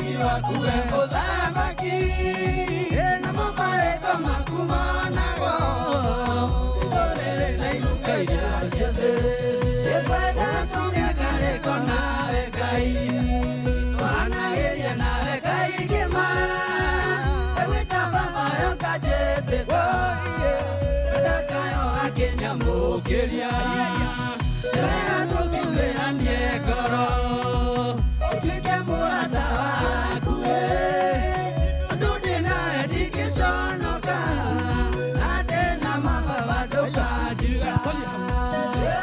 Utugi wakuwe muthamaki na mamarĩko maku monagwo ndũrĩrĩ na iruka iria ciothe nĩkwenda tuge karĩko nawe Ngai twanagĩria nawe Ngai ngĩma egwĩta baba yoka njĩtĩko ndakayo akĩnyamũkĩria wega tũkiumĩranie ngoro ũtuĩke mũrata waku ũndũ ndĩ nawe ndingĩconoka na ndĩna mababa ndũkandiga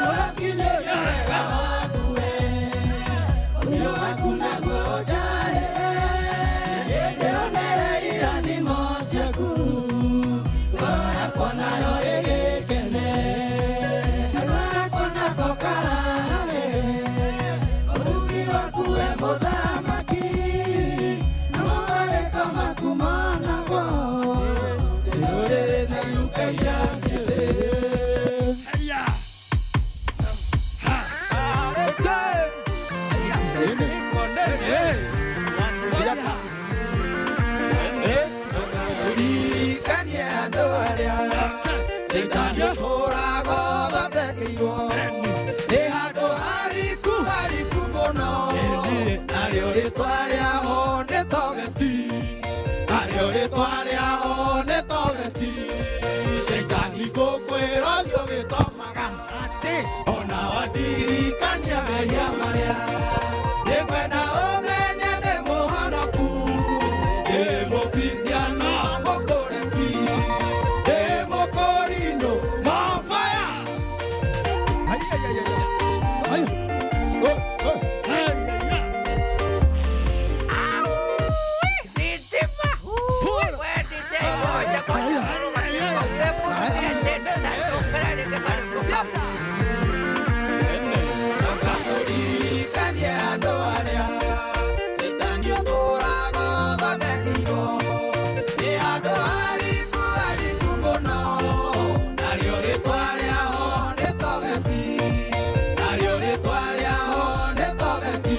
ũrakinyĩria wega waku ũthiũ waku naguo ũnjarĩre ndĩonere irathimo ciaku ngoro yakwa nayo ĩgĩkene kanua gakwa nako karahare ũtugi waku we mũthamaki na mamarĩko maku monagwo ndũrĩrĩ na iruka iria ciothe ũririkanie andũ arĩa Shaitani ahũraga thondekeirwo nĩ handũ hariku mũno narĩo rĩtwa rĩaho nĩ togeti narĩo rĩtwa rĩaho nĩ togeti Shaitani ngũkwĩra ũthiĩ ũgĩtomaga ona wandirikania mehia marĩa nĩngwenda ũmenye ndĩ mũhonoku ndĩ mũkristiano mũkũreki ndĩ mũkũrinũ mafaya ũririkanie andũ arĩa Shaitani ahũraga thondekeirwo nĩ handũ hariku mũno narĩo rĩtwa rĩaho nĩ togeti narĩo rĩtwa rĩaho nĩ togeti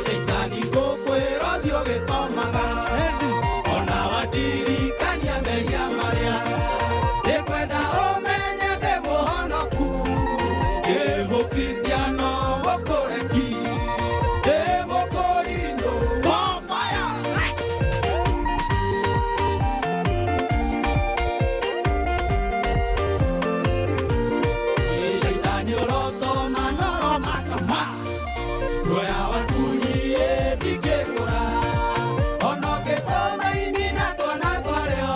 Shaitani ngũkwĩra ũthiĩ ũgĩtomaga ona wandirikania mehia marĩa nĩngwenda ũmenye ndĩ mũhonoku ndĩ mũkristiano mũkũreki ndĩ mũkũrinũ mafaya Shaitani ũrotoma noromatoma guoya waku niĩ ndingĩgũra ona ũngĩtoma-ini na twana twarĩo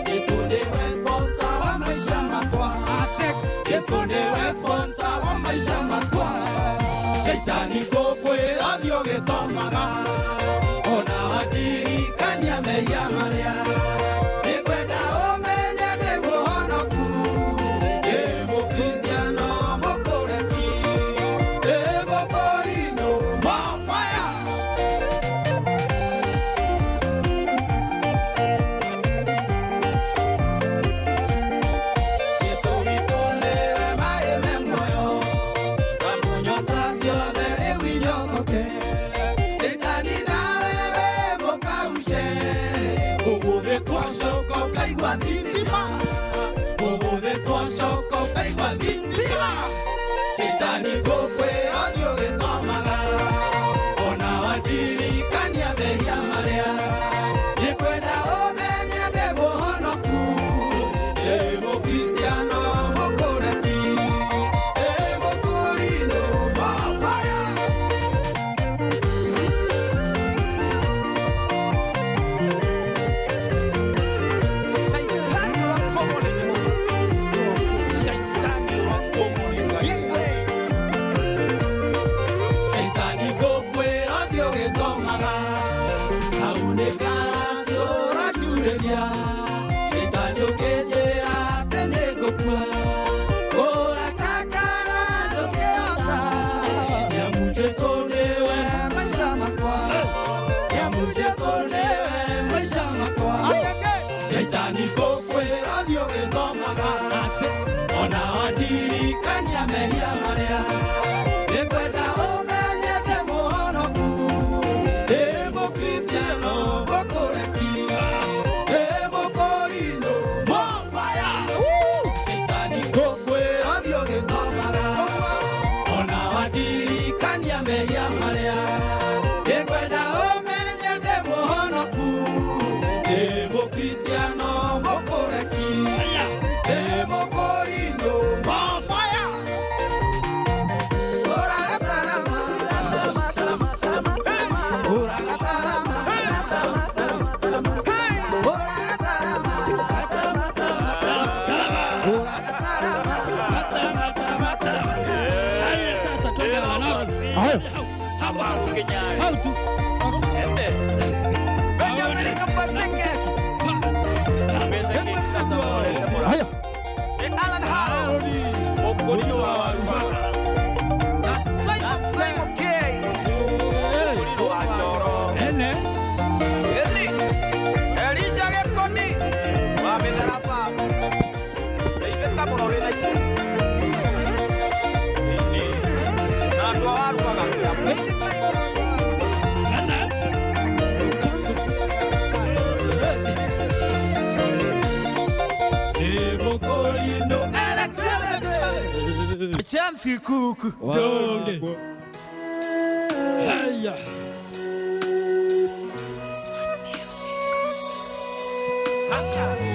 Jesũ nĩwe sponsor wa maisha makwa Jesũ nĩwe sponsor wa maisha makwa Shaitani ngũkwĩra ũthiĩ ũgĩtomaga ona wandirikania mehia marĩa nĩngwenda ũmenye ndĩ mũhonoku ndĩ mũkristiano mũkũreki ndĩ mũkũrinũ mafaya Jesũ witũ nĩwe maĩ me muoyo kamunyota ciothe rĩu inyogoke Shaitani nawe we mũkaruce ũmũthĩ twacoka ũkaigua thitima ũmũthĩ twacoka ũkaigua thitima Shaitani ngũkwĩra ũthiĩ ũgĩtomaga ona wandirikania mehia marĩa nĩngwenda ũmenye ndĩ mũhonoku ndĩ mũkristiano mũkũreki ndĩ mũkũrinũ mafaya Shaitani wakomorenya Shaitani wakomorenya Shaitani ngũkwĩra ũthiĩ ũgĩtomaga hau nĩ ngaratĩ ũranjurĩria Shaitani ũkĩnjĩra atĩ nĩngũkua ũrakakara ndũkĩhota nĩamu Jesũ nĩwe maica makwa nĩamu Jesũ nĩwe maica makwa Shaitani ngũkwĩra ũthiĩ ũgĩtomaga ona wandirikania mehia marĩa nĩngwenda ũmenye ndĩ mũhonoku ndĩ mũkristiano How to? Haya. Alan Harody. Okodio wa Chamsi kuku donge. Haya.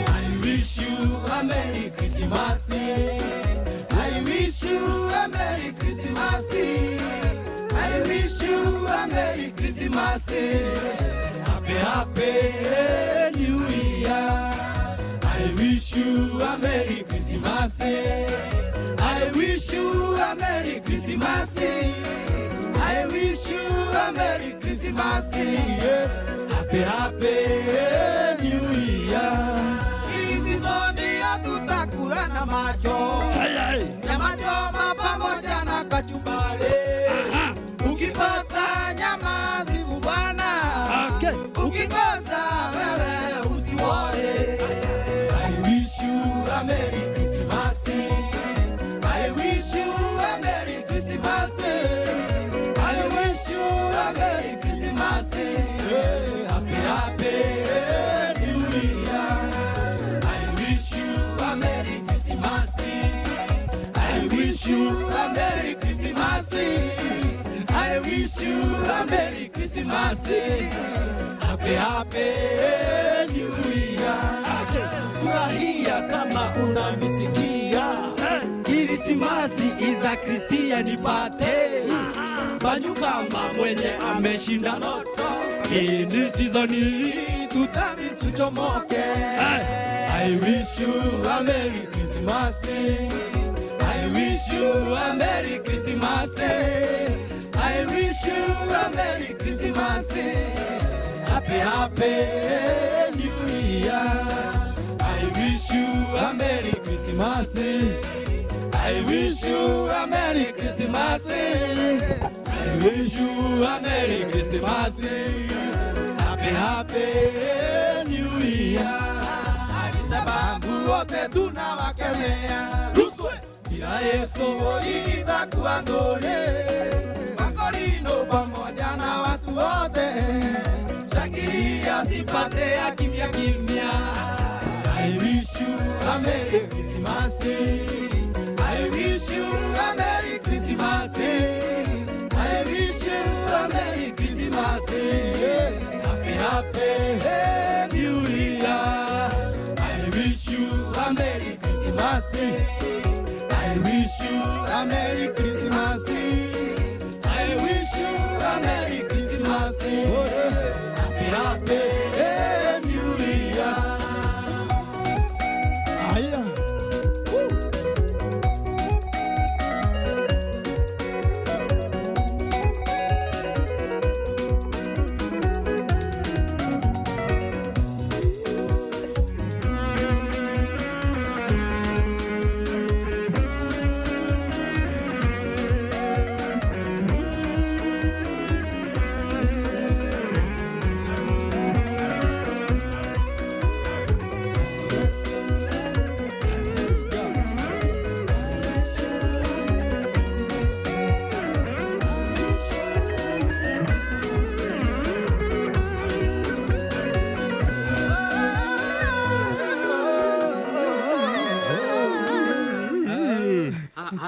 I wish you a Merry Christmas. I wish you a Merry Christmas. I wish you a Merry Christmas. Happy New Year. I wish you a Merry Christmas. I wish you a Merry Christmas. I wish you a Merry Christmas. Happy New Year. Hizi zote tutakula na macho. Nyama choma pamoja na kachumbari. Ukikosa nyama sifu bwana. Ukikosa wewe usiwore. I wish you a Merry Christmas. I wish you a Merry Christmas. I wish you a Merry Christmas. Happy New Year. I wish you a Merry Christmas. I wish you a Merry Christmas. I wish you a Merry Christmas. Happy New Year. Furahia kama unanisikia. Krismasi iza Kristia nipate. Banyu kama mwenye ameshinda loto. Ini sizoni tutami tuchomoke. I wish you a Merry Christmas. I wish you a Merry Christmas. I wish you a Merry Christmas. Happy New Year. I wish you a Merry Christmas. I wish you a Merry Christmas. I wish you a Merry Christmas. Happy New Year. Alisababu wote tunawakemea. Ruswe bila Yesu itakuwa ngole. Makorino pamoja na watu wote. Shangilia sipate ya kimya kimya. I wish you a Merry Christmas. I wish you a Merry Christmas. I wish you a Merry Christmas. Happy New Year. I wish you a Merry Christmas. I wish you a Merry Christmas. I wish you a Merry Christmas. Happy New Year.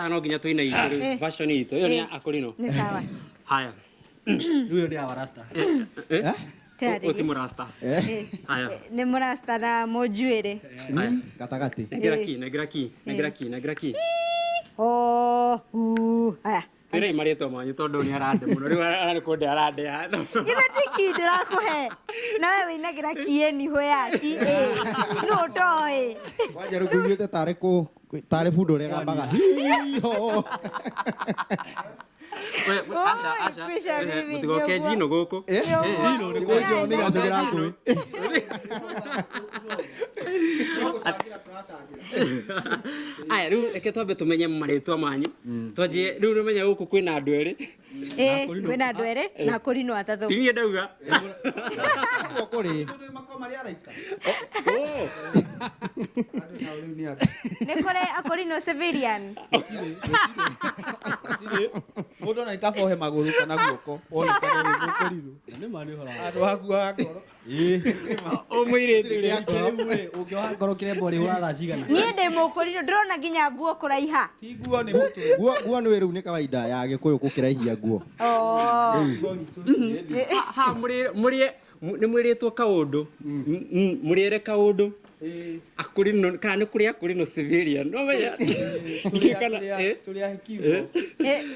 no nginya tuina itu fashion itu yo ni akolino ni sawa haya huyo ndio warasta uti murasta haya ni murasta na mojuere katakati negraki haya Tere marieto manyu tondu ni arande muno riu arakonde arande ya githa tiki ndirakuhe na wewe inagira kieni hoyati no toy waje rugumite tare fundo rega baga hiho Acha. Mutigoke jino goko. Jino ni kwa ni gacogera ngui. Aya riu eke twambe tumenye maritwa manyu. Twanjie riu rumenya guku kwina andu eri. Kwina andu eri na kurino atathu. Tinie ndauga. Kuri. Nĩ kũrĩ akorino civilian. Mũndũ na ikabohe magũrũ kana guoko wone kana nĩ mũkũrirũ. Nĩ ma nĩ hora. Andũ hakuaga ngoro. O mũirĩtu ũngĩoha ngoro kĩrembo rĩ hũra thaa cigana. Niĩ ndĩ mũkũrirũ ndĩrona nginya nguo kũraiha. Ti nguo nĩ mũtwe. Nguo nĩ rĩu nĩ kawaida ya Gĩkũyũ gũkĩraihia nguo. ha mũrĩe nĩ mwĩrĩtwo kaũndũ mũrĩere kaũndũ akurino kana kuri akurino civilian no menya niki kana tuli ahikiwa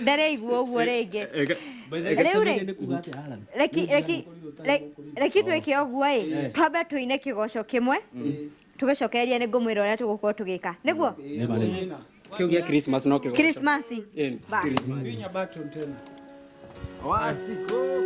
ndareigwo uguo rĩngĩ rĩu reki twĩke ũguo twambe tũine kĩgoco kĩmwe tũgĩcokereria nĩ ngũmwĩra ũrĩa tũgũkorwo tũgĩka nĩguo kĩu gĩa Christmas no kĩgoco Christmas Vinya baton tena Wasiko